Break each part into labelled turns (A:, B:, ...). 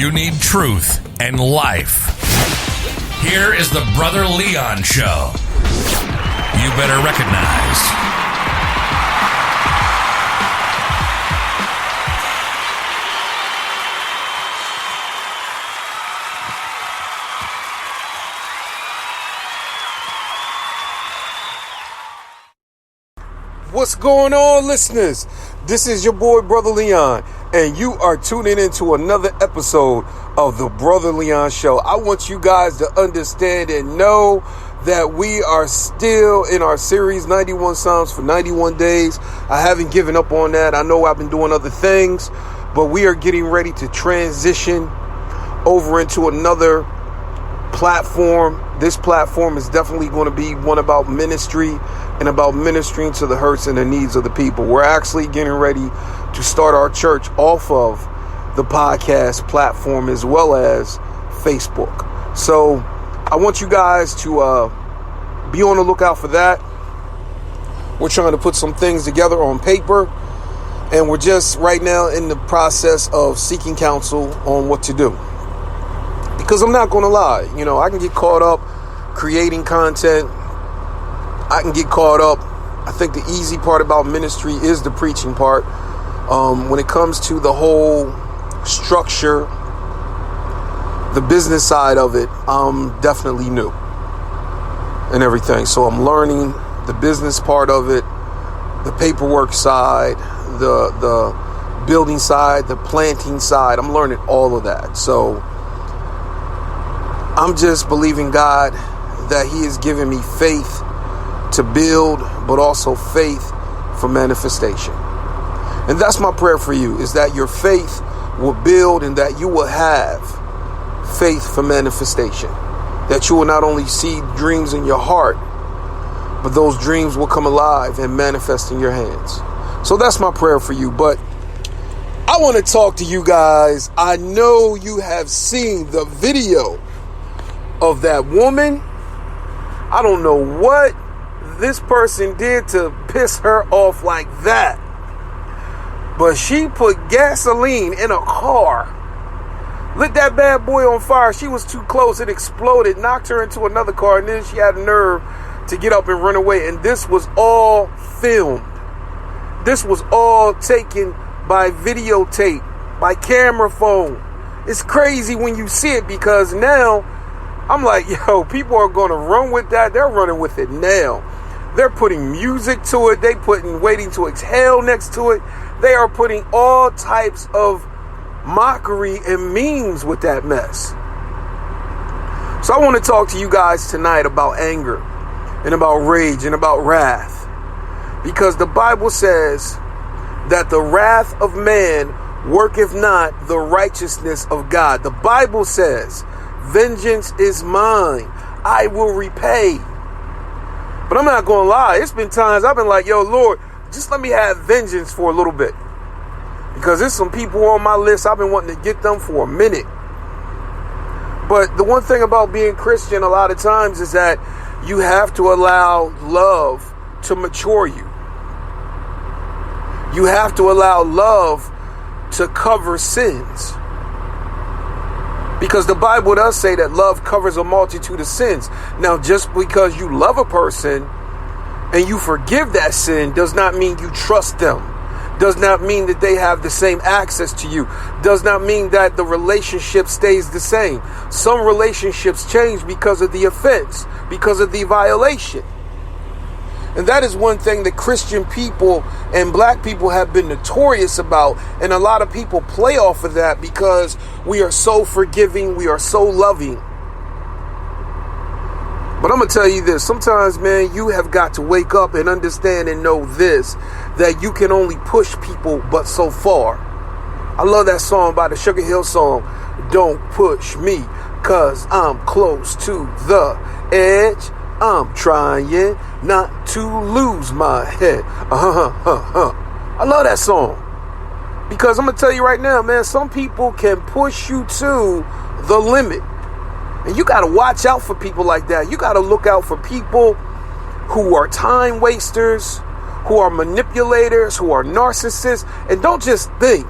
A: you need truth and life. Here is the Brother Leon Show. You better recognize.
B: What's going on, listeners? This is your boy, Brother Leon, and you are tuning into another episode of the Brother Leon Show. I want you guys to understand and know that we are still in our series, 91 Psalms for 91 days. I haven't given up on that. I know I've been doing other things, but we are getting ready to transition over into another platform. This platform is definitely going to be one about ministry and about ministering to the hurts and the needs of the people. We're actually getting ready to start our church off of the podcast platform as well as Facebook. So I want you guys to be on the lookout for that. We're trying to put some things together on paper, and we're just right now in the process of seeking counsel on what to do. Because I'm not going to lie, I can get caught up creating content. I can get caught up. I think the easy part about ministry is the preaching part. When it comes to the whole structure, the business side of it, I'm definitely new and everything. So I'm learning the business part of it, the paperwork side, the building side, the planting side. I'm learning all of that. So I'm just believing God that He is giving me faith to build, but also faith for manifestation. And that's my prayer for you, is that your faith will build and that you will have faith for manifestation. That you will not only see dreams in your heart, but those dreams will come alive and manifest in your hands. So that's my prayer for you. But I want to talk to you guys. I know you have seen the video of that woman. I don't know what this person did to piss her off like that, but she put gasoline in a car, lit that bad boy on fire. She was too close. It exploded, knocked her into another car, and then she had nerve to get up and run away. And this was all filmed. This was all taken by videotape, by camera phone. It's crazy when you see it, because now I'm like, yo, people are going to run with that. They're running with it now. They're putting music to it. They putting Waiting to Exhale next to it. They are putting all types of mockery and memes with that mess. So I want to talk to you guys tonight about anger and about rage and about wrath. Because the Bible says that the wrath of man worketh not the righteousness of God. The Bible says, vengeance is mine, I will repay. But I'm not going to lie, it's been times I've been like, yo, Lord, just let me have vengeance for a little bit. Because there's some people on my list, I've been wanting to get them for a minute. But the one thing about being Christian a lot of times is that you have to allow love to mature you. You have to allow love to cover sins. Because the Bible does say that love covers a multitude of sins. Now, just because you love a person and you forgive that sin does not mean you trust them. Does not mean that they have the same access to you. Does not mean that the relationship stays the same. Some relationships change because of the offense, because of the violation. And that is one thing that Christian people and black people have been notorious about. And a lot of people play off of that because we are so forgiving. We are so loving. But I'm going to tell you this. Sometimes, man, you have got to wake up and understand and know this, that you can only push people but so far. I love that song by the Sugar Hill song, Don't Push Me, 'cause I'm close to the edge. I'm trying not to lose my head. I love that song. Because I'm going to tell you right now, man, some people can push you to the limit. And you got to watch out for people like that. You got to look out for people who are time wasters, who are manipulators, who are narcissists. And don't just think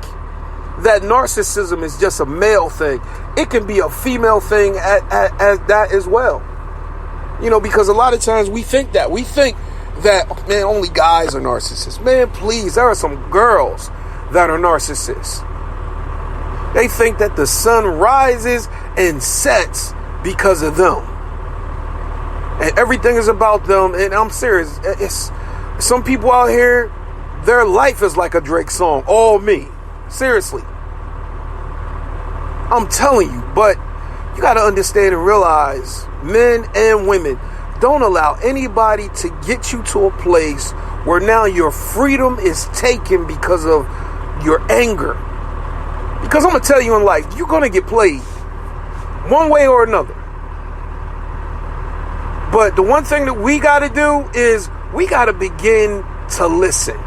B: that narcissism is just a male thing. It can be a female thing as that as well. You know, because a lot of times we think that, man, only guys are narcissists. Man, please, there are some girls that are narcissists. They think that the sun rises and sets because of them. And everything is about them. And I'm serious. It's some people out here, their life is like a Drake song. All me. Seriously. I'm telling you. But you got to understand and realize, men and women, don't allow anybody to get you to a place where now your freedom is taken because of your anger. Because I'm going to tell you in life, you're going to get played one way or another. But the one thing that we got to do is we got to begin to listen.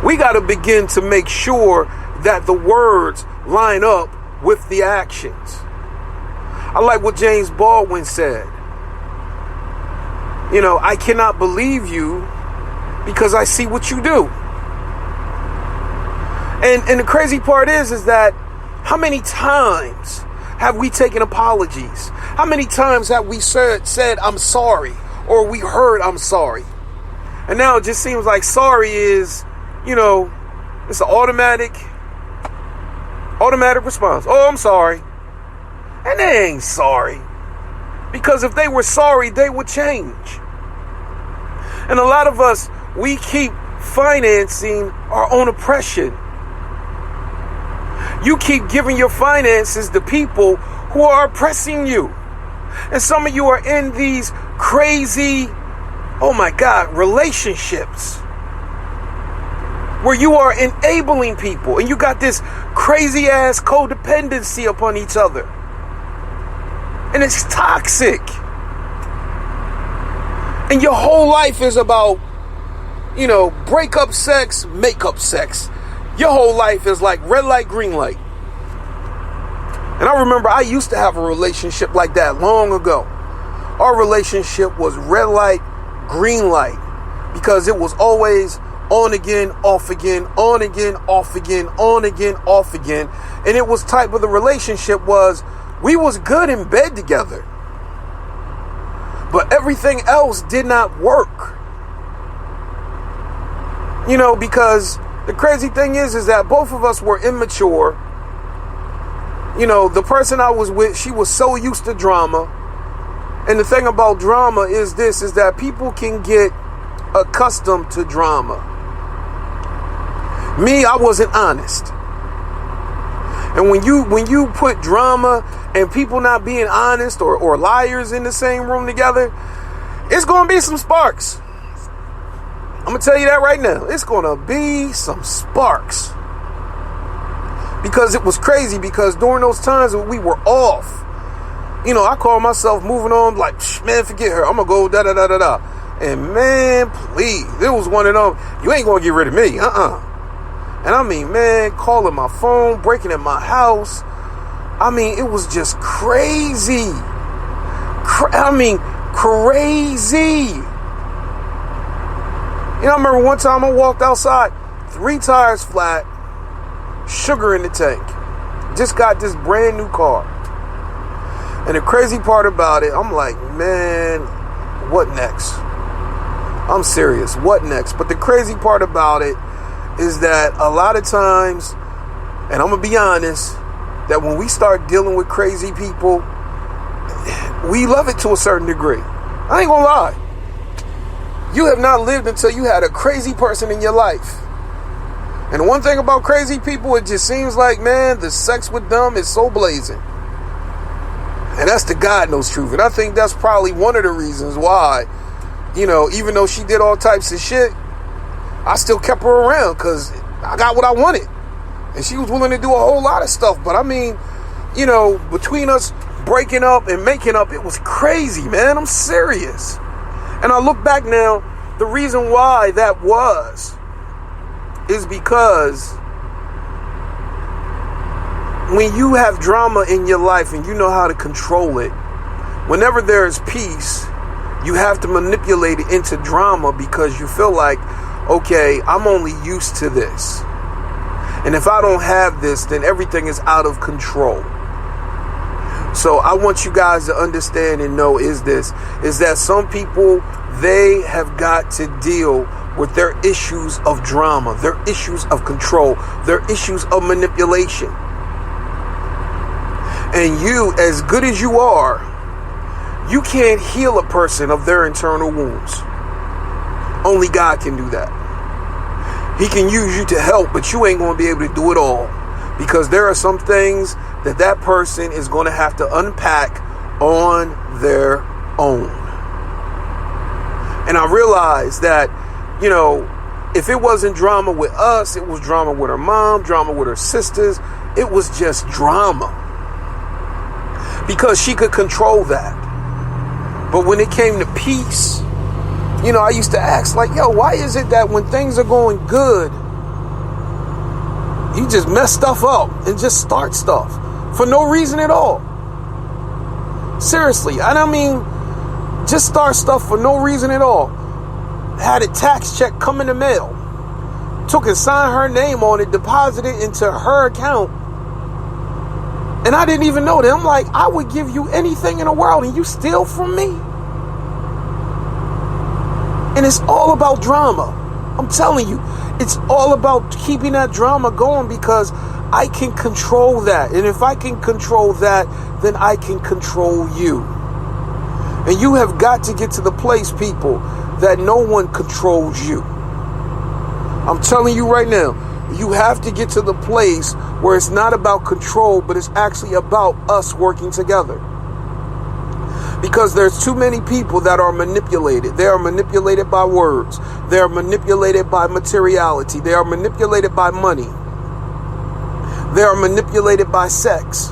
B: We got to begin to make sure that the words line up with the actions. I like what James Baldwin said. You know, I cannot believe you because I see what you do. And the crazy part is that how many times have we taken apologies? How many times have we said I'm sorry, or we heard I'm sorry? And now it just seems like sorry is, you know, it's an automatic response. Oh, I'm sorry. And they ain't sorry. Because if they were sorry, they would change. And a lot of us, we keep financing our own oppression. You keep giving your finances to people who are oppressing you. And some of you are in these crazy, oh my God, relationships where you are enabling people and you got this crazy ass codependency upon each other. And it's toxic. And your whole life is about, you know, break up sex, make up sex. Your whole life is like red light, green light. And I remember I used to have a relationship like that long ago. Our relationship was red light, green light. Because it was always on again, off again, on again, off again, on again, off again. And it was type of the relationship was, we was good in bed together. But everything else did not work. You know, because the crazy thing is that both of us were immature. You know, the person I was with, she was so used to drama. And the thing about drama is that people can get accustomed to drama. Me, I wasn't honest. And when you put drama and people not being honest or liars in the same room together, it's going to be some sparks. I'm going to tell you that right now. It's going to be some sparks. Because it was crazy, because during those times when we were off, you know, I call myself moving on like, man, forget her. I'm going to go da-da-da-da-da. And man, please, it was one of them, you ain't going to get rid of me. And I mean, man, calling my phone, breaking in my house. I mean, it was just crazy. Crazy. You know, I remember one time I walked outside, 3 tires flat, sugar in the tank. Just got this brand new car. And the crazy part about it, I'm like, man, what next? I'm serious, what next? But the crazy part about it is that a lot of times, and I'm going to be honest, that when we start dealing with crazy people, we love it to a certain degree. I ain't going to lie. You have not lived until you had a crazy person in your life. And one thing about crazy people, it just seems like, man, the sex with them is so blazing. And that's the God knows truth. And I think that's probably one of the reasons why, you know, even though she did all types of shit, I still kept her around because I got what I wanted. And she was willing to do a whole lot of stuff. But I mean, you know, between us breaking up and making up, it was crazy, man. I'm serious. And I look back now, the reason why that was is because when you have drama in your life and you know how to control it, whenever there is peace, you have to manipulate it into drama because you feel like, okay, I'm only used to this. And if I don't have this, then everything is out of control. So I want you guys to understand and know is that some people, they have got to deal with their issues of drama, their issues of control, their issues of manipulation. And you, as good as you are, you can't heal a person of their internal wounds. Only God can do that. He can use you to help, but you ain't going to be able to do it all. Because there are some things that person is going to have to unpack on their own. And I realized that, if it wasn't drama with us, it was drama with her mom, drama with her sisters. It was just drama. Because she could control that. But when it came to peace, I used to ask, why is it that when things are going good, you just mess stuff up and just start stuff for no reason at all? Seriously, just start stuff for no reason at all. Had a tax check come in the mail, took and signed her name on it, deposited into her account, and I didn't even know that. I'm like, I would give you anything in the world and you steal from me? And it's all about drama. I'm telling you, it's all about keeping that drama going because I can control that. And if I can control that, then I can control you. And you have got to get to the place, people, that no one controls you. I'm telling you right now, you have to get to the place where it's not about control, but it's actually about us working together. Because there's too many people that are manipulated. They are manipulated by words. They are manipulated by materiality. They are manipulated by money. They are manipulated by sex.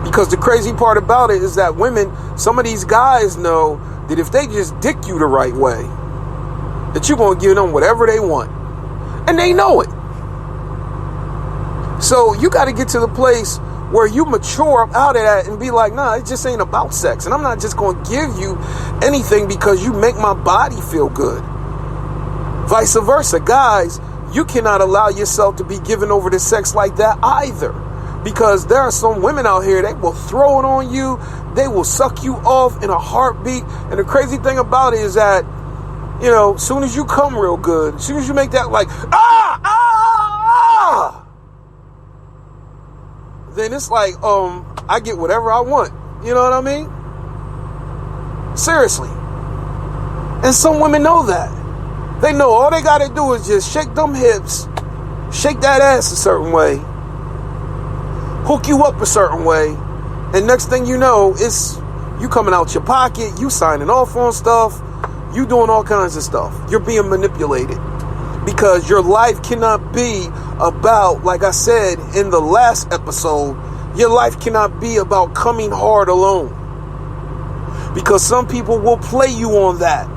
B: Because the crazy part about it is that women, some of these guys know that if they just dick you the right way, that you're going to give them whatever they want. And they know it. So you got to get to the place where you mature up out of that and be like, nah, it just ain't about sex. And I'm not just going to give you anything because you make my body feel good. Vice versa. Guys, you cannot allow yourself to be given over to sex like that either. Because there are some women out here, they will throw it on you. They will suck you off in a heartbeat. And the crazy thing about it is that, as soon as you come real good, as soon as you make that then it's like, I get whatever I want. You know what I mean? Seriously. And some women know that. They know all they got to do is just shake them hips, shake that ass a certain way, hook you up a certain way, and next thing you know, it's you coming out your pocket, you signing off on stuff, you doing all kinds of stuff. You're being manipulated. Because your life cannot be about, like I said in the last episode, your life cannot be about coming hard alone. Because some people will play you on that.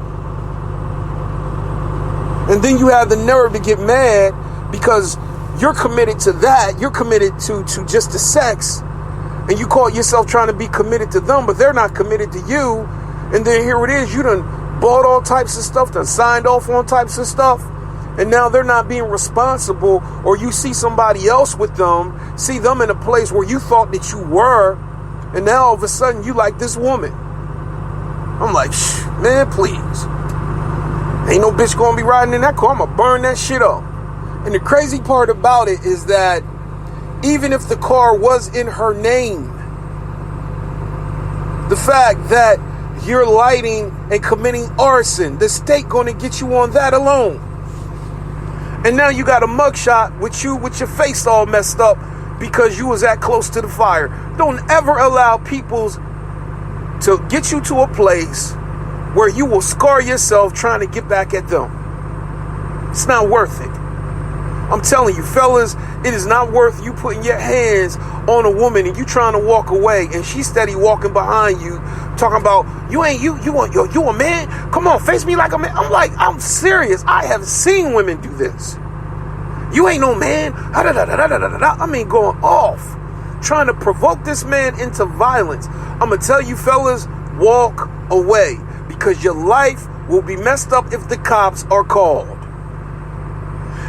B: And then you have the nerve to get mad because you're committed to that. You're committed to just the sex. And you call yourself trying to be committed to them, but they're not committed to you. And then here it is, you done bought all types of stuff, done signed off on types of stuff. And now they're not being responsible, or you see somebody else with them, see them in a place where you thought that you were, and now all of a sudden you like this woman. I'm like, man, please. Ain't no bitch gonna be riding in that car. I'm gonna burn that shit up. And the crazy part about it is that even if the car was in her name, the fact that you're lighting and committing arson, the state gonna get you on that alone. And now you got a mugshot with your face all messed up because you was that close to the fire. Don't ever allow people to get you to a place where you will scar yourself trying to get back at them. It's not worth it. I'm telling you, fellas, it is not worth you putting your hands on a woman and you trying to walk away and she's steady walking behind you talking about you a man? Come on, face me like a man. I'm serious. I have seen women do this. You ain't no man. Going off, trying to provoke this man into violence. I'm gonna tell you, fellas, walk away because your life will be messed up if the cops are called.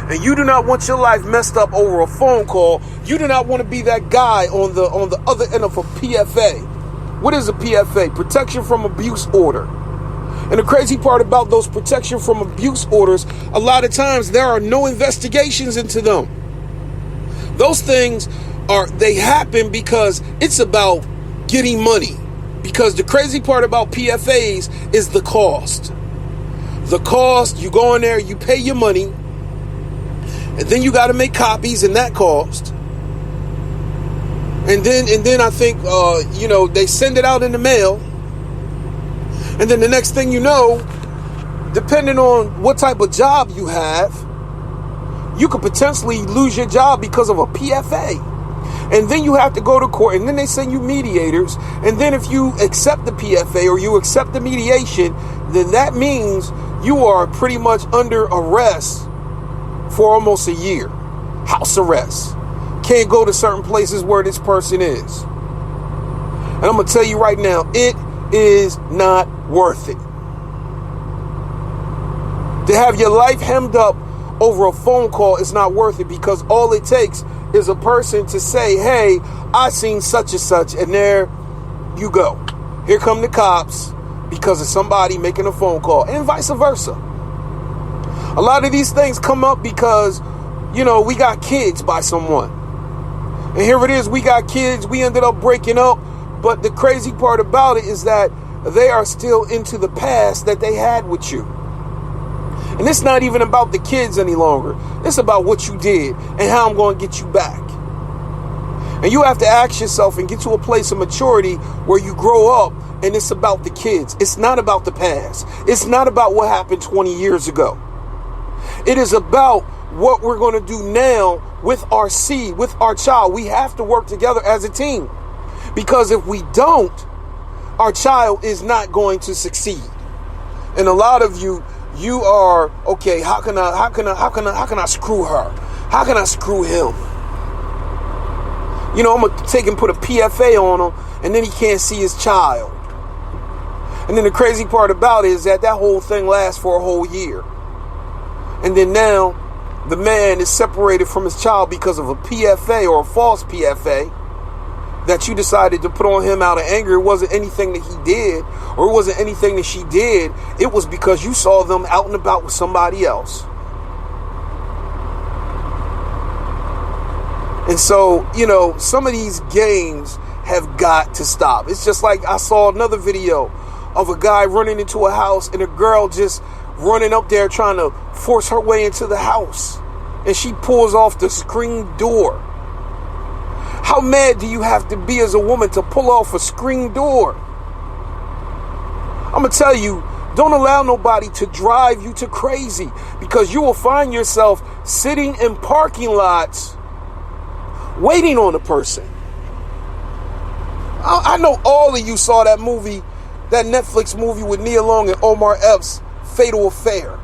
B: and you do not want your life messed up over a phone call, you do not want to be that guy on the other end of a PFA. What is a PFA? Protection from abuse order. And the crazy part about those protection from abuse orders, a lot of times there are no investigations into them. Those things they happen because it's about getting money. Because the crazy part about PFAs is the cost. The cost, you go in there, you pay your money, and then you got to make copies, and that cost. And then I think, they send it out in the mail. And then the next thing you know, depending on what type of job you have, you could potentially lose your job because of a PFA. And then you have to go to court, and then they send you mediators. And then if you accept the PFA or you accept the mediation, then that means you are pretty much under arrest for almost a year. House arrest. Can't go to certain places where this person is. And I'm going to tell you right now, it is not worth it. To have your life hemmed up over a phone call is not worth it, because all it takes is a person to say, hey, I seen such and such, and there you go. Here come the cops because of somebody making a phone call, and vice versa. A lot of these things come up because, we got kids by someone. And here it is, we got kids, we ended up breaking up, but the crazy part about it is that they are still into the past that they had with you. And it's not even about the kids any longer. It's about what you did and how I'm going to get you back. And you have to ask yourself and get to a place of maturity where you grow up, and it's about the kids. It's not about the past. It's not about what happened 20 years ago. It is about what we're going to do now with our seed, with our child. We have to work together as a team, because if we don't, our child is not going to succeed. And a lot of you are, okay, how can I screw her? How can I screw him? I'm going to take and put a PFA on him, and then he can't see his child. And then the crazy part about it is that whole thing lasts for a whole year. And then now the man is separated from his child because of a PFA or a false PFA that you decided to put on him out of anger. It wasn't anything that he did, or it wasn't anything that she did. It was because you saw them out and about with somebody else. And so, some of these games have got to stop. It's just like I saw another video of a guy running into a house and a girl just running up there trying to force her way into the house. And she pulls off the screen door. How mad do you have to be as a woman to pull off a screen door? I'm going to tell you, don't allow nobody to drive you to crazy, because you will find yourself sitting in parking lots waiting on a person. I know all of you saw that movie, that Netflix movie with Nia Long and Omar Epps, Fatal Affair.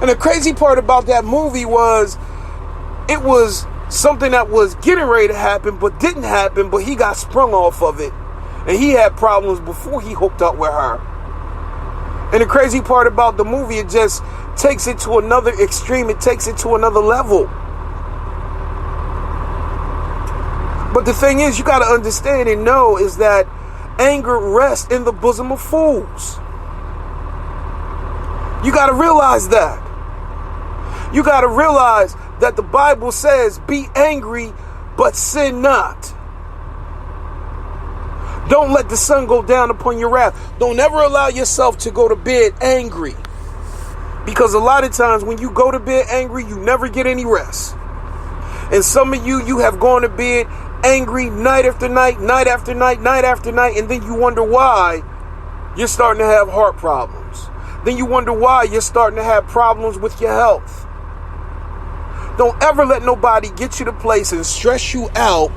B: And the crazy part about that movie was, it was something that was getting ready to happen but didn't happen, but he got sprung off of it, and he had problems before he hooked up with her. And the crazy part about the movie, it just takes it to another extreme. It takes it to another level. But the thing is, you got to understand and know is that anger rests in the bosom of fools. You got to realize that. You got to realize that the Bible says, be angry, but sin not. Don't let the sun go down upon your wrath. Don't ever allow yourself to go to bed angry. Because a lot of times when you go to bed angry, you never get any rest. And some of you have gone to bed angry night after night, night after night, night after night, and then you wonder why you're starting to have heart problems. Then you wonder why you're starting to have problems with your health. Don't ever let nobody get you to place and stress you out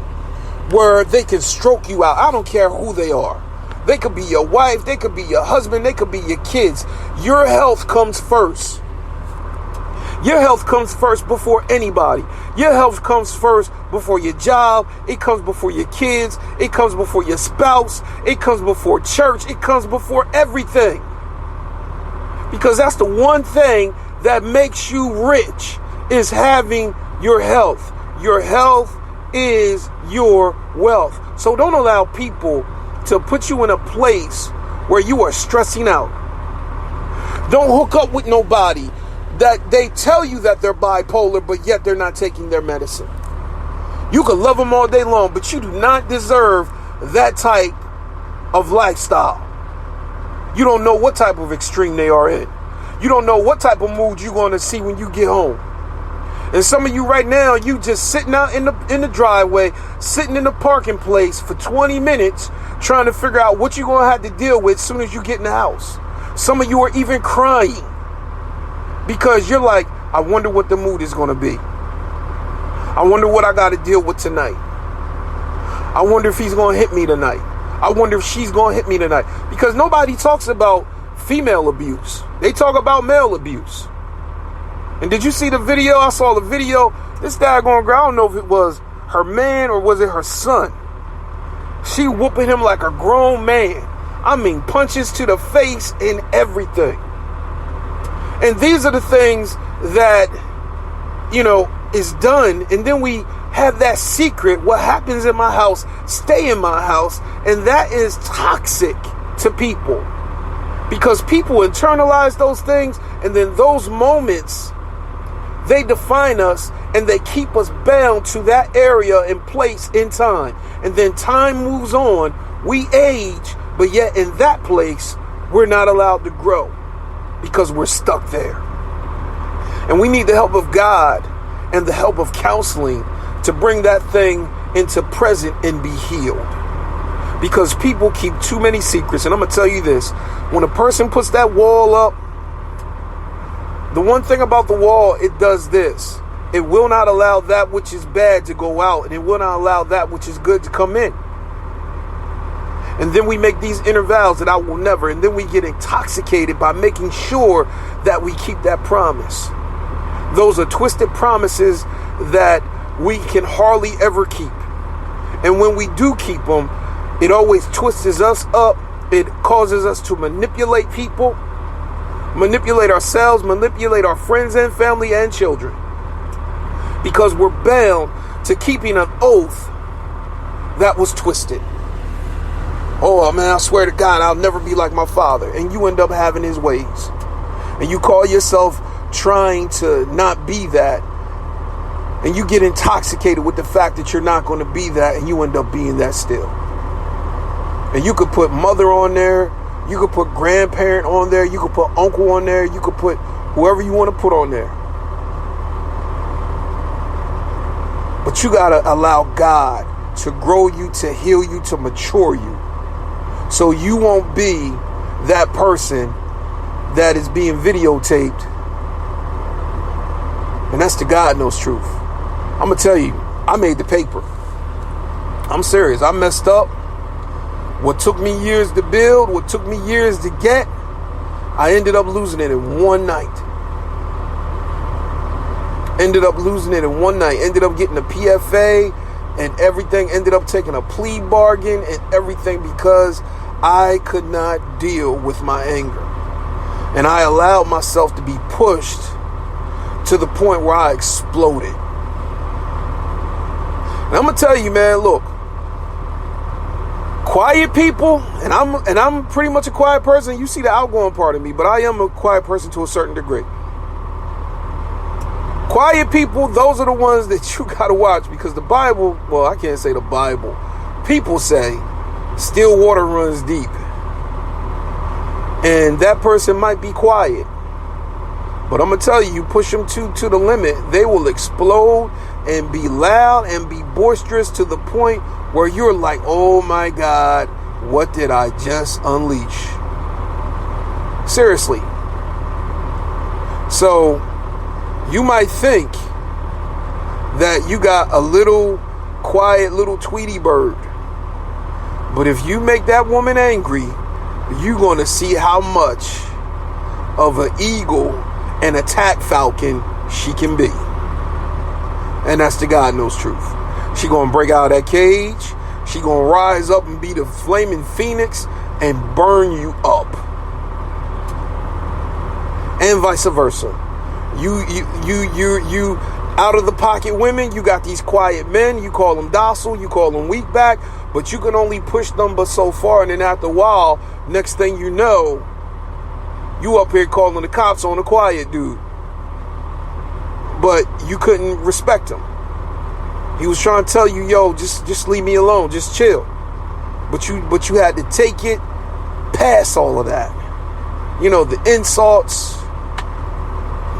B: where they can stroke you out. I don't care who they are. They could be your wife, they could be your husband, they could be your kids. Your health comes first. Your health comes first before anybody. Your health comes first before your job. It comes before your kids. It comes before your spouse. It comes before church. It comes before everything. Because that's the one thing that makes you rich. is having your health. Your health is your wealth. So don't allow people to put you in a place where you are stressing out. Don't hook up with nobody that they tell you that they're bipolar, but yet they're not taking their medicine. You can love them all day long, but you do not deserve that type of lifestyle. You don't know what type of extreme they are in. You don't know what type of mood you're going to see when you get home. And some of you right now, you just sitting out in the driveway, sitting in the parking place for 20 minutes, trying to figure out what you're going to have to deal with as soon as you get in the house. Some of you are even crying because you're like, I wonder what the mood is going to be. I wonder what I got to deal with tonight. I wonder if he's going to hit me tonight. I wonder if she's going to hit me tonight. Because nobody talks about female abuse. They talk about male abuse. And did you see the video? I saw the video. This daggone girl, I don't know if it was her man or was it her son. She whooping him like a grown man. I mean, punches to the face and everything. And these are the things that, is done. And then we have that secret. What happens in my house, stay in my house. And that is toxic to people. Because people internalize those things. And then those moments, they define us and they keep us bound to that area and place in time. And then time moves on. We age, but yet in that place, we're not allowed to grow because we're stuck there. And we need the help of God and the help of counseling to bring that thing into present and be healed. Because people keep too many secrets. And I'm going to tell you this. When a person puts that wall up, the one thing about the wall, it does this. It will not allow that which is bad to go out, and it will not allow that which is good to come in. And then we make these inner vows that I will never, and then we get intoxicated by making sure that we keep that promise. Those are twisted promises that we can hardly ever keep. And when we do keep them, it always twists us up. It causes us to manipulate people, manipulate ourselves, manipulate our friends and family and children. Because we're bound to keeping an oath that was twisted. Oh man, I swear to God, I'll never be like my father. And you end up having his ways. And you call yourself trying to not be that. And you get intoxicated with the fact that you're not going to be that. And you end up being that still. And you could put mother on there. You could put grandparent on there. You could put uncle on there. You could put whoever you want to put on there. But you got to allow God to grow you, to heal you, to mature you. So you won't be that person that is being videotaped. And that's the God knows truth. I'm going to tell you, I made the paper. I'm serious. I messed up. What took me years to build, what took me years to get, I ended up losing it in one night. Ended up losing it in one night. Ended up getting a PFA and everything. Ended up taking a plea bargain and everything because I could not deal with my anger. And I allowed myself to be pushed to the point where I exploded. And I'm going to tell you, man, look. Quiet people, and I'm pretty much a quiet person. You see the outgoing part of me, but I am a quiet person to a certain degree. Quiet people, those are the ones that you got to watch because the Bible, well, I can't say the Bible. People say still water runs deep. And that person might be quiet. But I'm going to tell you, you push them to the limit, they will explode and be loud and be boisterous to the point where you're like, oh my God, what did I just unleash? Seriously. So you might think that you got a little quiet little Tweety bird. But if you make that woman angry, you're going to see how much of an eagle and attack falcon she can be. And that's the God knows truth. She gonna break out of that cage. She gonna rise up and be the flaming phoenix and burn you up. And vice versa. You out of the pocket women, you got these quiet men, you call them docile, you call them weak back, but you can only push them but so far, and then after a while, next thing you know, you up here calling the cops on a quiet dude. But you couldn't respect him. He was trying to tell you, yo, just leave me alone, just chill. But you had to take it past all of that. You know, the insults,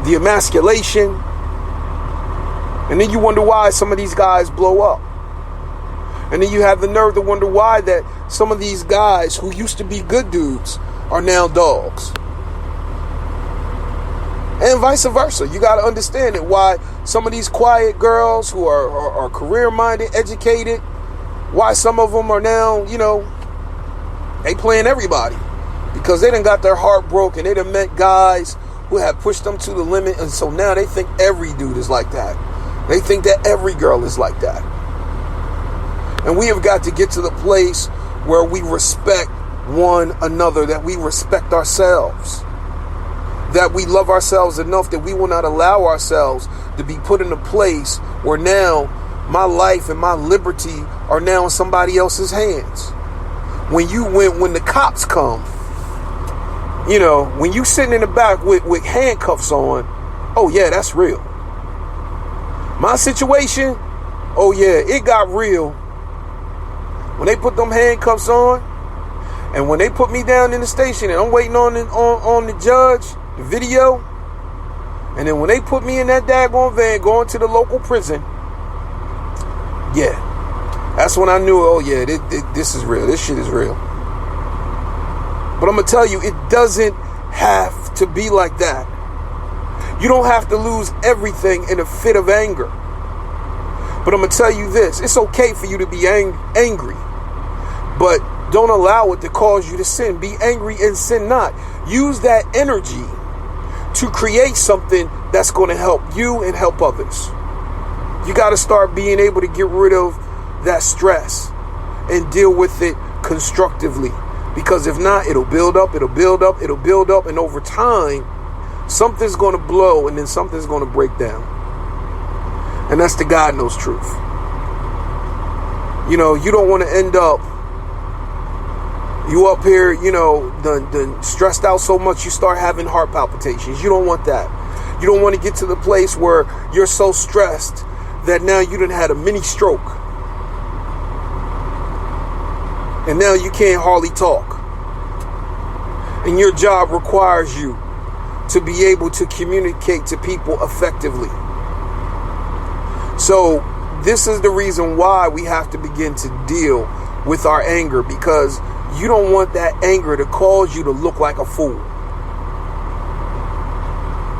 B: the emasculation. And then you wonder why some of these guys blow up. And then you have the nerve to wonder why that some of these guys who used to be good dudes are now dogs. And vice versa. You got to understand it, why some of these quiet girls who are career-minded, educated, why some of them are now, you know, they playing everybody. Because they done got their heart broken. They done met guys who have pushed them to the limit. And so now they think every dude is like that. They think that every girl is like that. And we have got to get to the place where we respect one another, that we respect ourselves, that we love ourselves enough that we will not allow ourselves to be put in a place where now my life and my liberty are now in somebody else's hands. When the cops come, you know, when you sitting in the back with handcuffs on, oh yeah, that's real. My situation, oh yeah, it got real. When they put them handcuffs on, and when they put me down in the station, and I'm waiting on the judge, the video, and then when they put me in that daggone van going to the local prison, yeah, that's when I knew, oh yeah, this is real. This shit is real. But I'm going to tell you, it doesn't have to be like that. You don't have to lose everything in a fit of anger. But I'm going to tell you this. It's okay for you to be angry. But don't allow it to cause you to sin. Be angry and sin not. Use that energy to create something that's going to help you and help others. You got to start being able to get rid of that stress and deal with it constructively. Because if not, it'll build up, it'll build up, it'll build up. And over time, something's going to blow and then something's going to break down. And that's the God knows truth. You know, you don't want to end up, you up here, you know, done stressed out so much you start having heart palpitations. You don't want that. You don't want to get to the place where you're so stressed that now you done had a mini stroke. And now you can't hardly talk. And your job requires you to be able to communicate to people effectively. So this is the reason why we have to begin to deal with our anger, because you don't want that anger to cause you to look like a fool.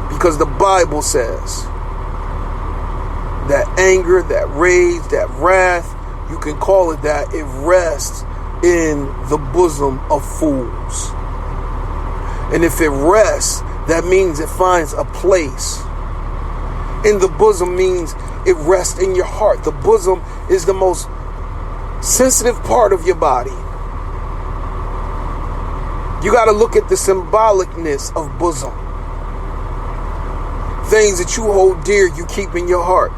B: Because the Bible says that anger, that rage, that wrath, you can call it that, it rests in the bosom of fools. And if it rests, that means it finds a place. In the bosom means it rests in your heart. The bosom is the most sensitive part of your body. You got to look at the symbolicness of bosom. Things that you hold dear, you keep in your heart.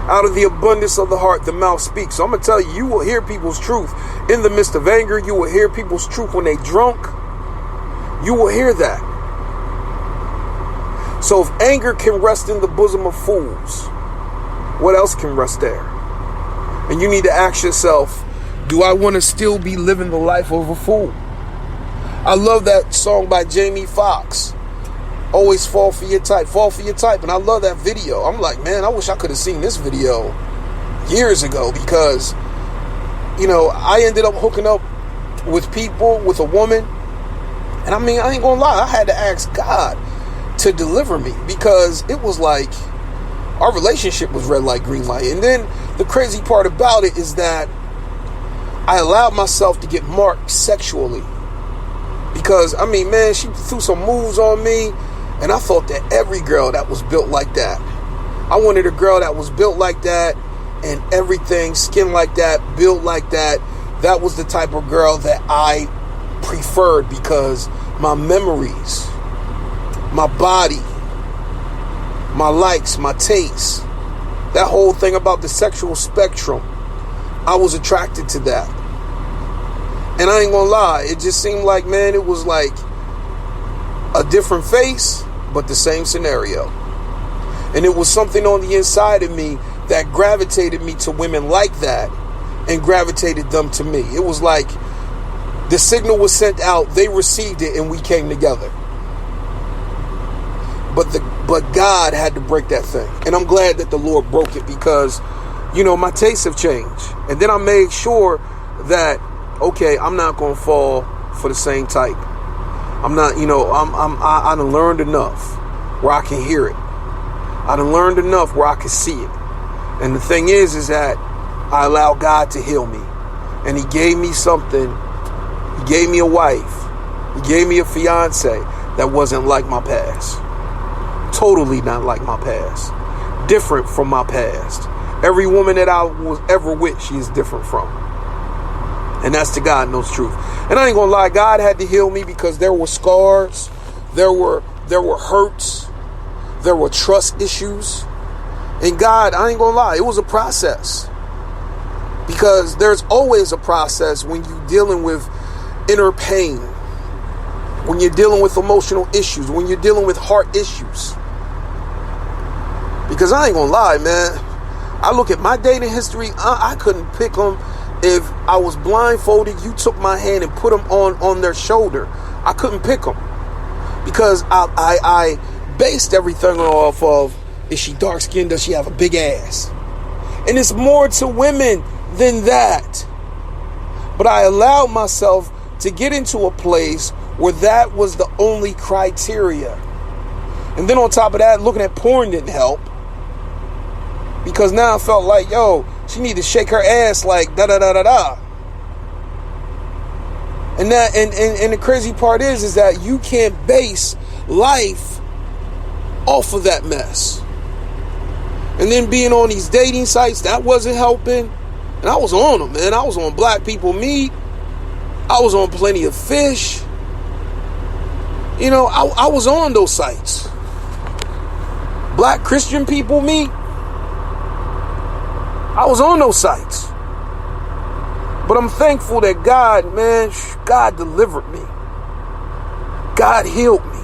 B: Out of the abundance of the heart, the mouth speaks. So I'm going to tell you, you will hear people's truth in the midst of anger. You will hear people's truth when they drunk. You will hear that. So if anger can rest in the bosom of fools, what else can rest there? And you need to ask yourself, do I want to still be living the life of a fool? I love that song by Jamie Foxx. Always fall for your type. Fall for your type. And I love that video. I'm like, man, I wish I could have seen this video years ago, because, you know, I ended up hooking up with people, with a woman. And I mean, I ain't gonna lie, I had to ask God to deliver me, because it was like our relationship was red light, green light. And then the crazy part about it is that I allowed myself to get marked sexually. Because, I mean, man, she threw some moves on me. And I thought that every girl that was built like that, I wanted a girl that was built like that and everything, skin like that, built like that. That was the type of girl that I preferred, because my memories my body, my likes, my tastes. That whole thing about the sexual spectrum, I was attracted to that. And I ain't gonna lie, it just seemed like, man, it was like a different face, but the same scenario. And it was something on the inside of me that gravitated me to women like that and gravitated them to me. It was like the signal was sent out, they received it, and we came together. But God had to break that thing. And I'm glad that the Lord broke it because, my tastes have changed. And then I made sure that, okay, I'm not going to fall for the same type. I'm not, I done learned enough where I can hear it. I done learned enough where I can see it. And the thing is that I allowed God to heal me. And He gave me something. He gave me a wife. He gave me a fiance that wasn't like my past. Totally not like my past. Different from my past. Every woman that I was ever with, she is different from. And that's the God knows truth. And I ain't gonna lie, God had to heal me because there were scars, there were hurts, there were trust issues. And God, I ain't gonna lie, it was a process. Because there's always a process when you're dealing with inner pain, when you're dealing with emotional issues, when you're dealing with heart issues. Because I ain't gonna lie, man, I look at my dating history, I couldn't pick them. If I was blindfolded, you took my hand and put them on their shoulder, I couldn't pick them. Because I based everything off of, is she dark skinned, does she have a big ass? And it's more to women than that. But I allowed myself to get into a place where that was the only criteria. And then on top of that, looking at porn didn't help. Because now I felt like, she need to shake her ass like da-da-da-da-da. And that and the crazy part is that you can't base life off of that mess. And then being on these dating sites, that wasn't helping. And I was on them, man. I was on Black People Meet. I was on Plenty of Fish. I was on those sites. Black Christian People Meet. I was on those sites. But I'm thankful that God delivered me. God healed me.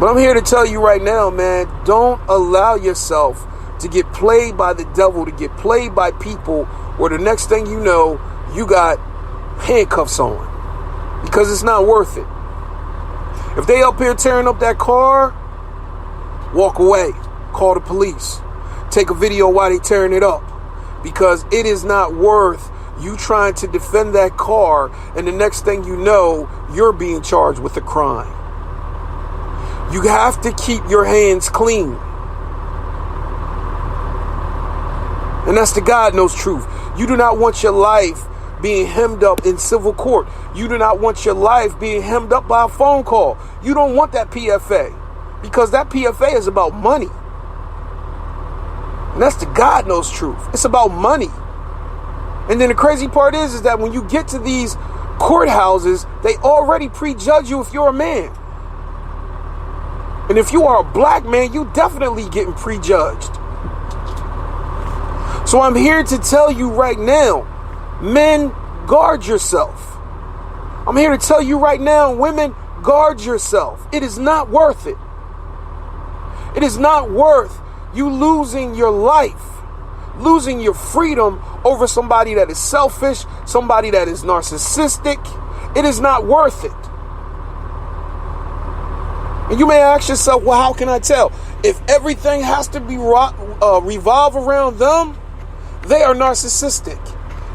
B: But I'm here to tell you right now, man, don't allow yourself to get played by the devil, to get played by people where the next thing you know, you got handcuffs on. Because it's not worth it. If they up here tearing up that car, walk away. Call the police. Take a video while they tearing it up. Because it is not worth you trying to defend that car, and the next thing you know, you're being charged with a crime. You have to keep your hands clean. And that's the God knows truth. You do not want your life being hemmed up in civil court. You do not want your life being hemmed up by a phone call. You don't want that PFA. Because that PFA is about money. And that's the God knows truth. It's about money. And then the crazy part is that when you get to these courthouses, they already prejudge you if you're a man. And if you are a black man, you definitely getting prejudged. So I'm here to tell you right now, men, guard yourself. I'm here to tell you right now, women, guard yourself. It is not worth it. It is not worth you losing your life, losing your freedom over somebody that is selfish, somebody that is narcissistic. It is not worth it. And you may ask yourself, well, how can I tell? If everything has to be revolve around them, they are narcissistic.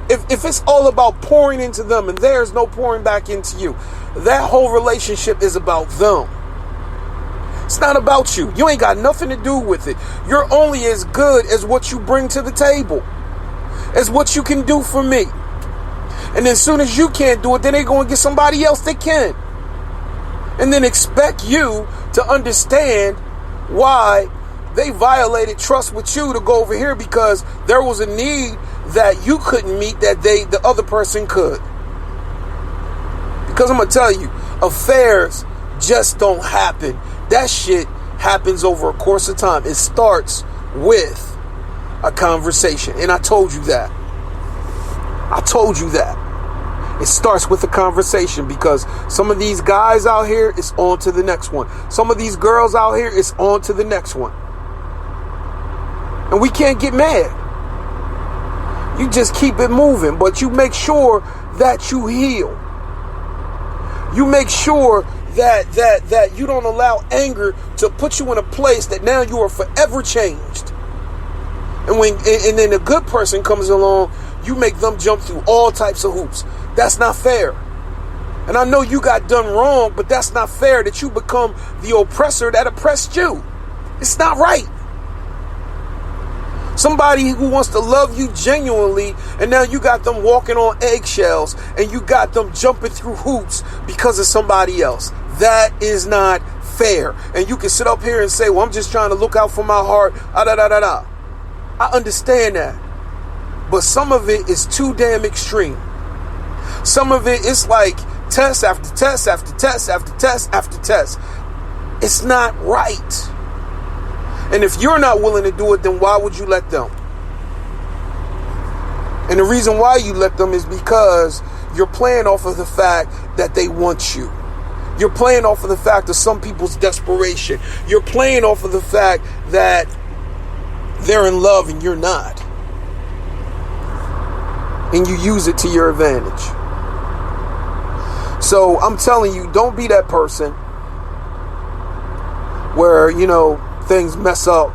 B: If it's all about pouring into them and there's no pouring back into you, that whole relationship is about them. It's not about you. You ain't got nothing to do with it. You're only as good as what you bring to the table, as what you can do for me. And as soon as you can't do it, then they're going to get somebody else that can. And then expect you to understand why they violated trust with you to go over here because there was a need that you couldn't meet that the other person could. Because I'm going to tell you, affairs just don't happen. That shit happens over a course of time. It starts with a conversation. And I told you that. It starts with a conversation, because some of these guys out here, it's on to the next one. Some of these girls out here, it's on to the next one. And we can't get mad. You just keep it moving, but you make sure that you heal. You make sure that you don't allow anger to put you in a place that now you are forever changed. And then a good person comes along, you make them jump through all types of hoops. That's not fair. And I know you got done wrong, but that's not fair that you become the oppressor that oppressed you. It's not right. Somebody who wants to love you genuinely, and now you got them walking on eggshells, and you got them jumping through hoops because of somebody else. That is not fair. And you can sit up here and say, well, I'm just trying to look out for my heart. I understand that. But some of it is too damn extreme. Some of it is like test after test after test after test after test. It's not right. And if you're not willing to do it, then why would you let them? And the reason why you let them is because you're playing off of the fact that they want you. You're playing off of the fact of some people's desperation. You're playing off of the fact that they're in love and you're not. And you use it to your advantage. So I'm telling you, don't be that person where, things mess up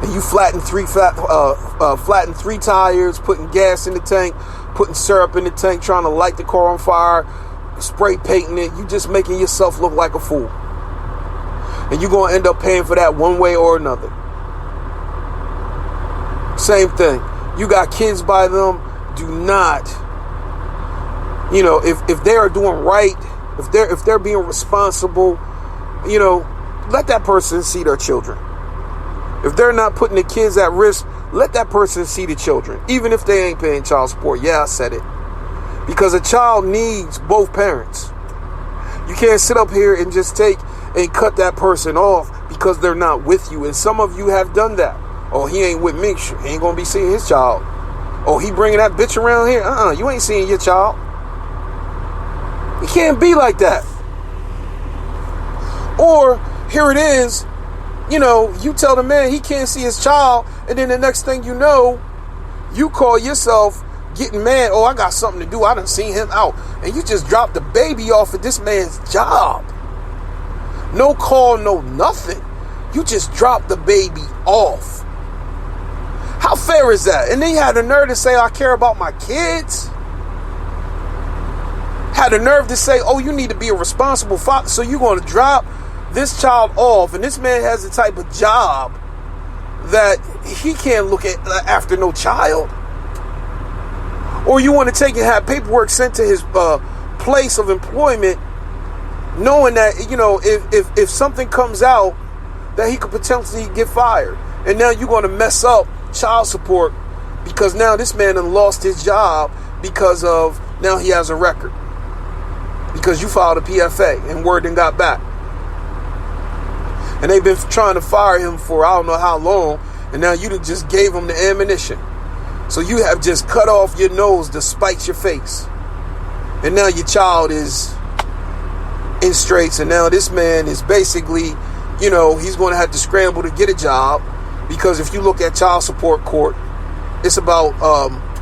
B: and you flatten three tires, putting gas in the tank, putting syrup in the tank, trying to light the car on fire, spray painting it. You just making yourself look like a fool. And you're going to end up paying for that one way or another. Same thing. You got kids by them. Do not, if they are doing right, if they're being responsible, let that person see their children. If they're not putting the kids at risk, let that person see the children. Even if they ain't paying child support. Yeah, I said it. Because a child needs both parents. You can't sit up here and just take and cut that person off because they're not with you. And some of you have done that. Oh, he ain't with me. He ain't going to be seeing his child. Oh, he bringing that bitch around here? You ain't seeing your child. You can't be like that. Or, here it is, you tell the man he can't see his child, and then the next thing you know, you call yourself getting mad. Oh, I got something to do. I done seen him out. And you just dropped the baby off at this man's job. No call, no nothing. You just dropped the baby off. How fair is that? And then you had the nerve to say, I care about my kids. Had the nerve to say, oh, you need to be a responsible father. So you're going to drop this child off. And this man has the type of job that he can't look at after no child. Or you want to take and have paperwork sent to his place of employment, knowing that, if something comes out, that he could potentially get fired. And now you're going to mess up child support because now this man done lost his job because of now he has a record. Because you filed a PFA and word done got back. And they've been trying to fire him for I don't know how long. And now you just gave him the ammunition. So you have just cut off your nose to spite your face. And now your child is in straits. And now this man is basically, he's going to have to scramble to get a job. Because if you look at child support court, it's about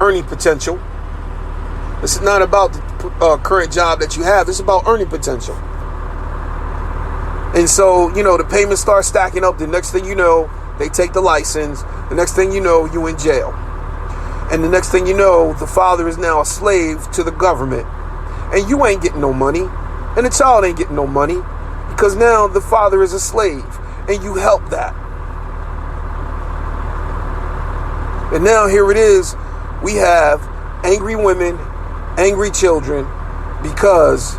B: earning potential. It's not about the current job that you have. It's about earning potential. And so, the payments start stacking up. The next thing you know, they take the license. The next thing you know, you in jail. And the next thing you know, the father is now a slave to the government. And you ain't getting no money. And the child ain't getting no money. Because now the father is a slave. And you help that. And now here it is. We have angry women, angry children, because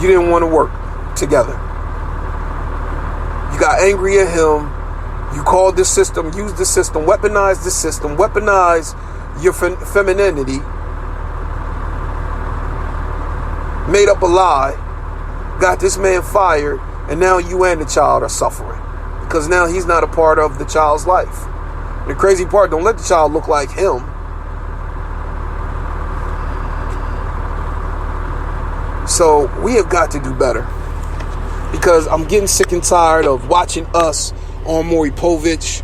B: you didn't want to work together. You got angry at him. You called the system, used the system, weaponized the system, weaponized your femininity, made up a lie, got this man fired, and now you and the child are suffering because now he's not a part of the child's life. The crazy part, don't let the child look like him. So we have got to do better, because I'm getting sick and tired of watching us on Maury Povich.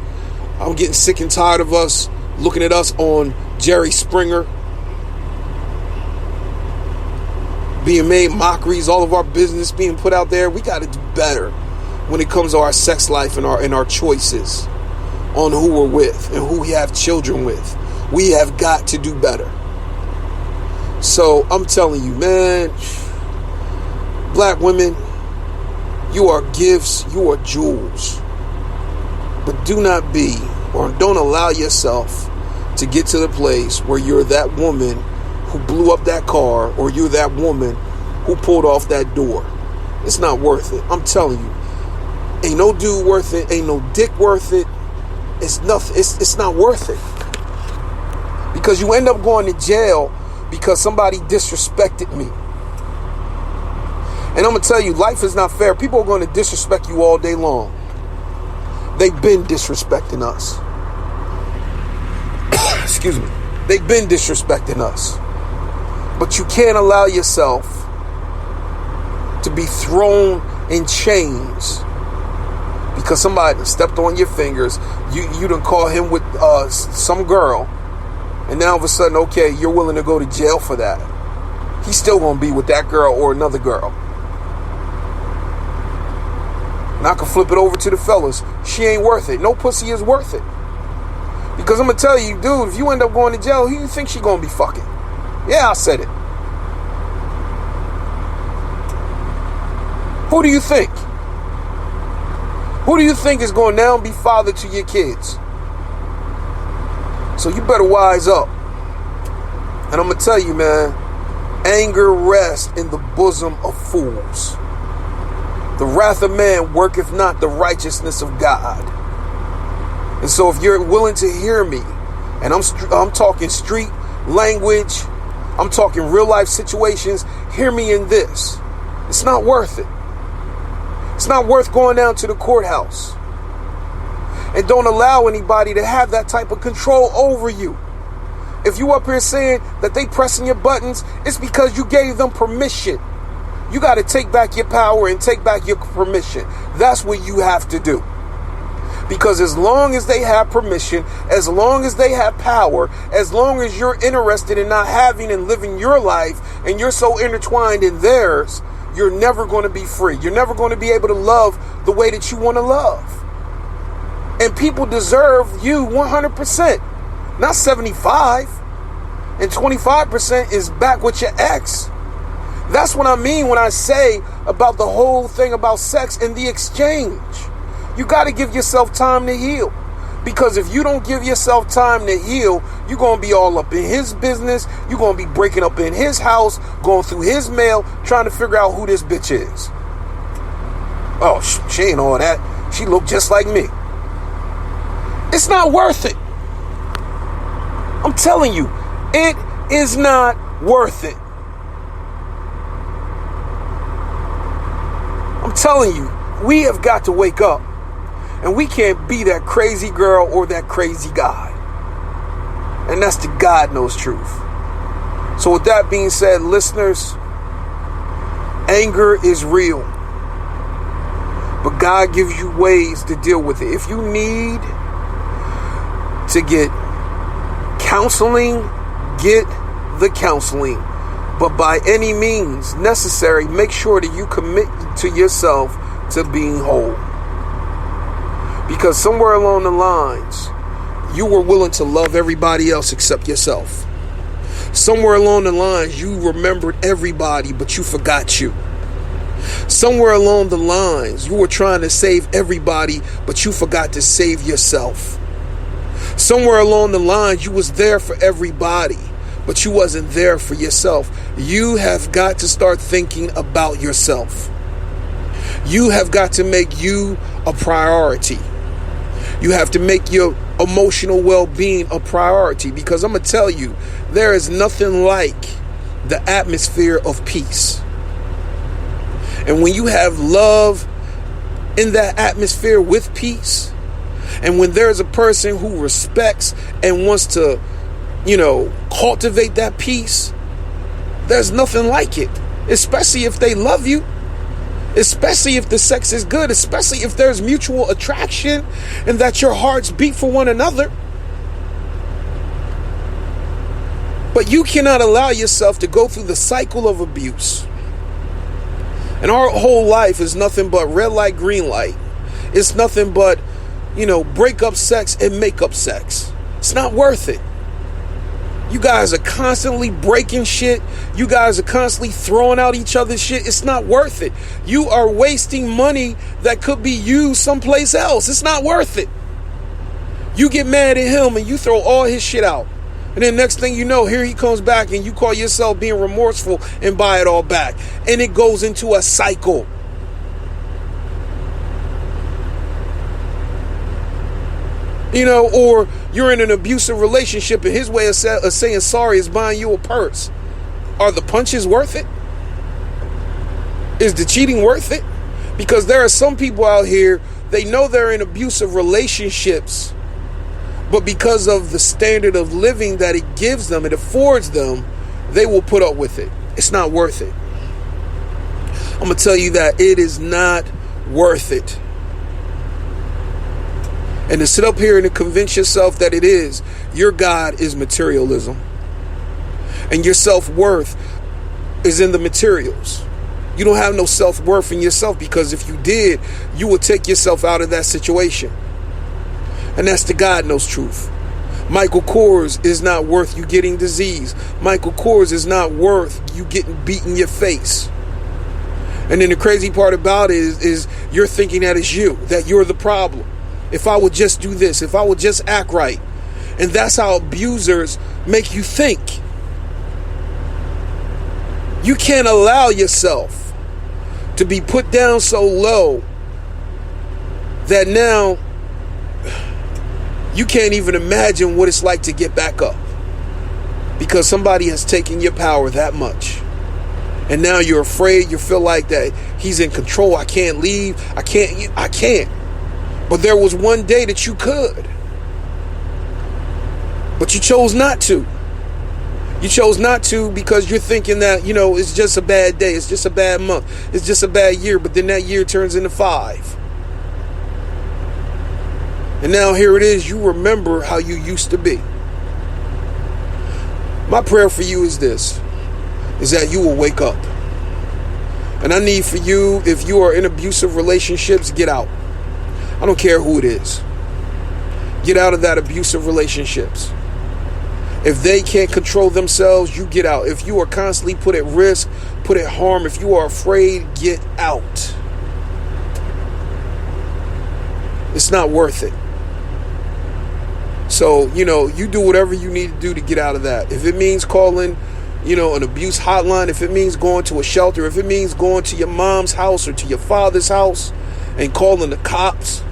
B: I'm getting sick and tired of us looking at us on Jerry Springer, being made mockeries, all of our business being put out there. We got to do better when it comes to our sex life and our choices on who we're with and who we have children with. We have got to do better. So I'm telling you, man, black women, you are gifts, you are jewels. But do not be, or don't allow yourself to get to the place where you're that woman who blew up that car, or you're that woman who pulled off that door. It's not worth it. I'm telling you. Ain't no dude worth it. Ain't no dick worth it. It's nothing. It's not worth it. Because you end up going to jail because somebody disrespected me. And I'm going to tell you, life is not fair. People are going to disrespect you all day long. They've been disrespecting us. Excuse me. They've been disrespecting us. But you can't allow yourself to be thrown in chains because somebody stepped on your fingers. You done call him with some girl, and now all of a sudden, okay, you're willing to go to jail for that. He's still going to be with that girl or another girl. And I can flip it over to the fellas. She ain't worth it. No pussy is worth it. Because I'm going to tell you, dude, if you end up going to jail, who do you think she going to be fucking? Yeah, I said it. Who do you think? Who do you think is going to now be father to your kids? So you better wise up. And I'm going to tell you, man, anger rests in the bosom of fools. The wrath of man worketh not the righteousness of God. And so if you're willing to hear me, and I'm talking street language, I'm talking real life situations, hear me in this. It's not worth it. It's not worth going down to the courthouse. And don't allow anybody to have that type of control over you. If you up here saying that they pressing your buttons, it's because you gave them permission. You got to take back your power and take back your permission. That's what you have to do. Because as long as they have permission, as long as they have power, as long as you're interested in not having and living your life, and you're so intertwined in theirs, you're never going to be free. You're never going to be able to love the way that you want to love. And people deserve you 100%, not 75. And 25% is back with your ex. That's what I mean when I say about the whole thing about sex and the exchange. You got to give yourself time to heal. Because if you don't give yourself time to heal, you're going to be all up in his business. You're going to be breaking up in his house, going through his mail, trying to figure out who this bitch is. Oh, she ain't all that. She look just like me. It's not worth it. I'm telling you, it is not worth it. I'm telling you, we have got to wake up. And we can't be that crazy girl or that crazy guy. And that's the God knows truth. So with that being said, listeners, anger is real. But God gives you ways to deal with it. If you need to get counseling, get the counseling. But by any means necessary, make sure that you commit to yourself to being whole. Because somewhere along the lines, you were willing to love everybody else except yourself. Somewhere along the lines, you remembered everybody, but you forgot you. Somewhere along the lines, you were trying to save everybody, but you forgot to save yourself. Somewhere along the lines, you was there for everybody, but you wasn't there for yourself. You have got to start thinking about yourself. You have got to make you a priority. You have to make your emotional well-being a priority, because I'm going to tell you, there is nothing like the atmosphere of peace. And when you have love in that atmosphere with peace, and when there's a person who respects and wants to, cultivate that peace, there's nothing like it. Especially if they love you, especially if the sex is good, especially if there's mutual attraction and that your hearts beat for one another. But you cannot allow yourself to go through the cycle of abuse. And our whole life is nothing but red light, green light. It's nothing but, break up sex and make up sex. It's not worth it. You guys are constantly breaking shit. You guys are constantly throwing out each other's shit. It's not worth it. You are wasting money that could be used someplace else. It's not worth it. You get mad at him and you throw all his shit out. And then next thing you know, here he comes back and you call yourself being remorseful and buy it all back. And it goes into a cycle. Or you're in an abusive relationship and his way of saying sorry is buying you a purse. Are the punches worth it? Is the cheating worth it? Because there are some people out here, they know they're in abusive relationships, but because of the standard of living that it gives them, it affords them, they will put up with it. It's not worth it. I'm going to tell you that it is not worth it. And to sit up here and to convince yourself that it is, your God is materialism. And your self-worth is in the materials. You don't have no self-worth in yourself, because if you did, you would take yourself out of that situation. And that's the God knows truth. Michael Kors is not worth you getting disease. Michael Kors is not worth you getting beat in your face. And then the crazy part about it is you're thinking that it's you, that you're the problem. If I would just do this, if I would just act right. And that's how abusers make you think. You can't allow yourself to be put down so low that now you can't even imagine what it's like to get back up, because somebody has taken your power that much. And now you're afraid, you feel like that he's in control. I can't leave. I can't. But there was one day that you could. But you chose not to. You chose not to because you're thinking that, it's just a bad day. It's just a bad month. It's just a bad year. But then that year turns into 5. And now here it is. You remember how you used to be. My prayer for you is this, is that you will wake up. And I need for you, if you are in abusive relationships, get out. I don't care who it is. Get out of that abusive relationships. If they can't control themselves, you get out. If you are constantly put at risk, put at harm, if you are afraid, get out. It's not worth it. So, you do whatever you need to do to get out of that. If it means calling, an abuse hotline, if it means going to a shelter, if it means going to your mom's house or to your father's house and calling the cops,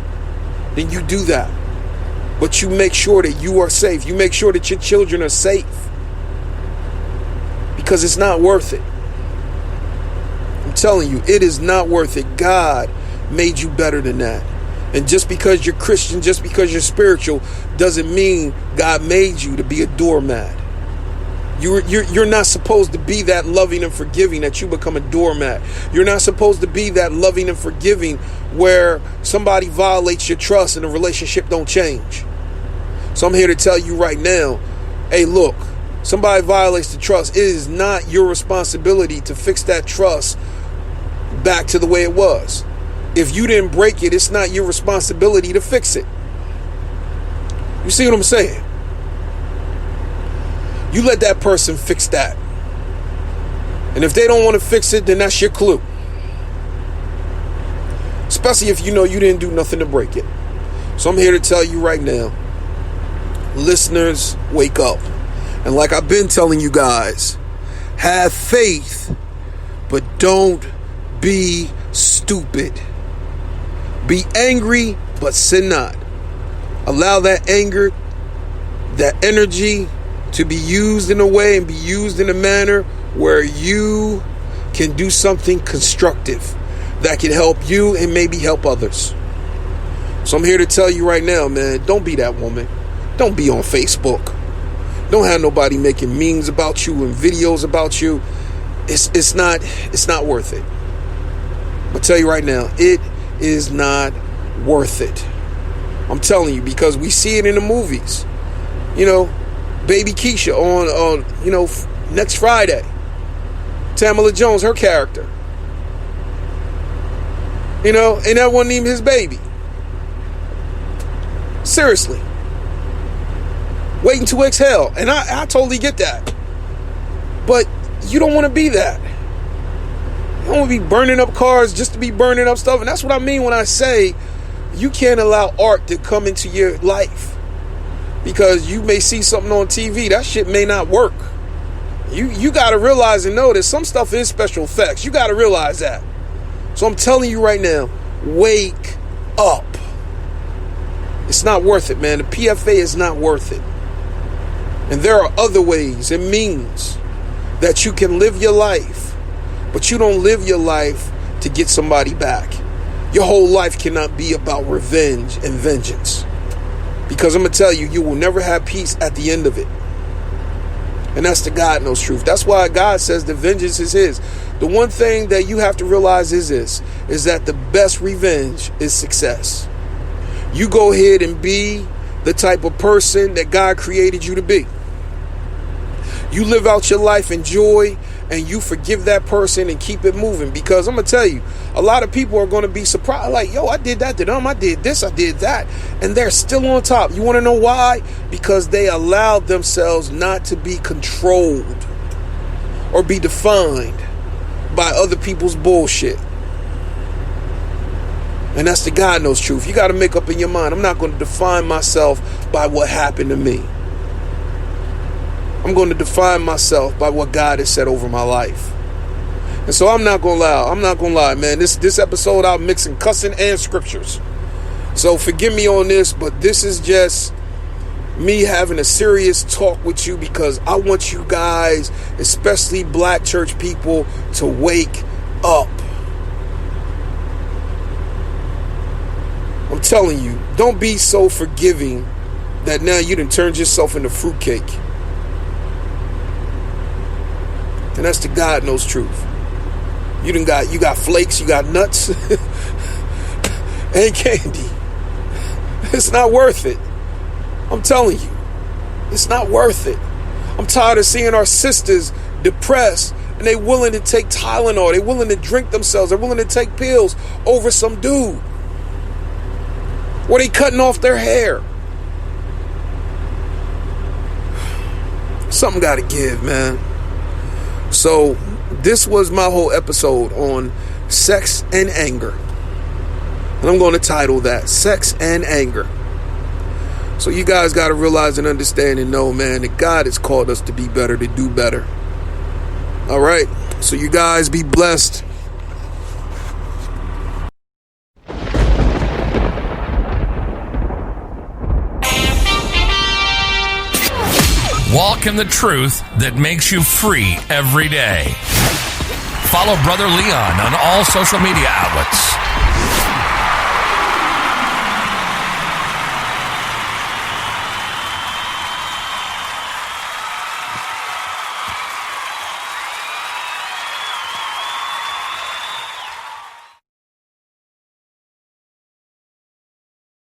B: then you do that. But you make sure that you are safe. You make sure that your children are safe. Because it's not worth it. I'm telling you, it is not worth it. God made you better than that. And just because you're Christian, just because you're spiritual, doesn't mean God made you to be a doormat. You're not supposed to be that loving and forgiving that you become a doormat. You're not supposed to be that loving and forgiving where somebody violates your trust and the relationship don't change. So I'm here to tell you right now, hey, look, somebody violates the trust. It is not your responsibility to fix that trust back to the way it was. If you didn't break it, it's not your responsibility to fix it. You see what I'm saying? You let that person fix that. And if they don't want to fix it, then that's your clue. Especially if you know you didn't do nothing to break it. So I'm here to tell you right now, listeners, wake up. And like I've been telling you guys, have faith, but don't be stupid. Be angry, but sin not. Allow that anger, that energy to be used in a way and be used in a manner where you can do something constructive. that can help you and maybe help others. So I'm here to tell you right now, man, don't be that woman. Don't be on Facebook. Don't have nobody making memes about you and videos about you. It's not worth it. I'll tell you right now, it is not worth it. I'm telling you, because we see it in the movies. You know, Baby Keisha on next Friday. Tamala Jones, her character. You know, and that wasn't even his baby. Seriously. Waiting to exhale. And I totally get that. But you don't want to be that. You don't want to be burning up cars just to be burning up stuff. And that's what I mean when I say you can't allow art to come into your life. Because you may see something on TV. That shit may not work. You got to realize and know that some stuff is special effects. You got to realize that. So I'm telling you right now, wake up. It's not worth it, man. The PFA is not worth it. And there are other ways and means that you can live your life. But you don't live your life to get somebody back. Your whole life cannot be about revenge and vengeance. Because I'm going to tell you, you will never have peace at the end of it. And that's the God knows truth. That's why God says the vengeance is his. The one thing that you have to realize is this, is that the best revenge is success. You go ahead and be the type of person that God created you to be. You live out your life in joy and you forgive that person and keep it moving. Because I'm going to tell you, a lot of people are going to be surprised. Like, yo, I did that to them. I did this. I did that. And they're still on top. You want to know why? Because they allowed themselves not to be controlled or be defined by other people's bullshit. And that's the God knows truth. You got to make up in your mind. I'm not going to define myself by what happened to me. I'm going to define myself by what God has said over my life. And so I'm not going to lie, man. This episode, I'm mixing cussing and scriptures. So forgive me on this, but this is just me having a serious talk with you because I want you guys, especially black church people, to wake up. I'm telling you, don't be so forgiving that now you done turned yourself into fruitcake. And that's the God knows truth. You got flakes, you got nuts, and candy. It's not worth it. I'm telling you, it's not worth it. I'm tired of seeing our sisters depressed and they willing to take Tylenol, they willing to drink themselves, they're willing to take pills over some dude. Or they cutting off their hair. Something got to give, man. So this was my whole episode on sex and anger. And I'm going to title that Sex and Anger. So you guys got to realize and understand and know, man, that God has called us to be better, to do better. All right. So you guys be blessed.
A: Walk in the truth that makes you free every day. Follow Brother Leon on all social media outlets.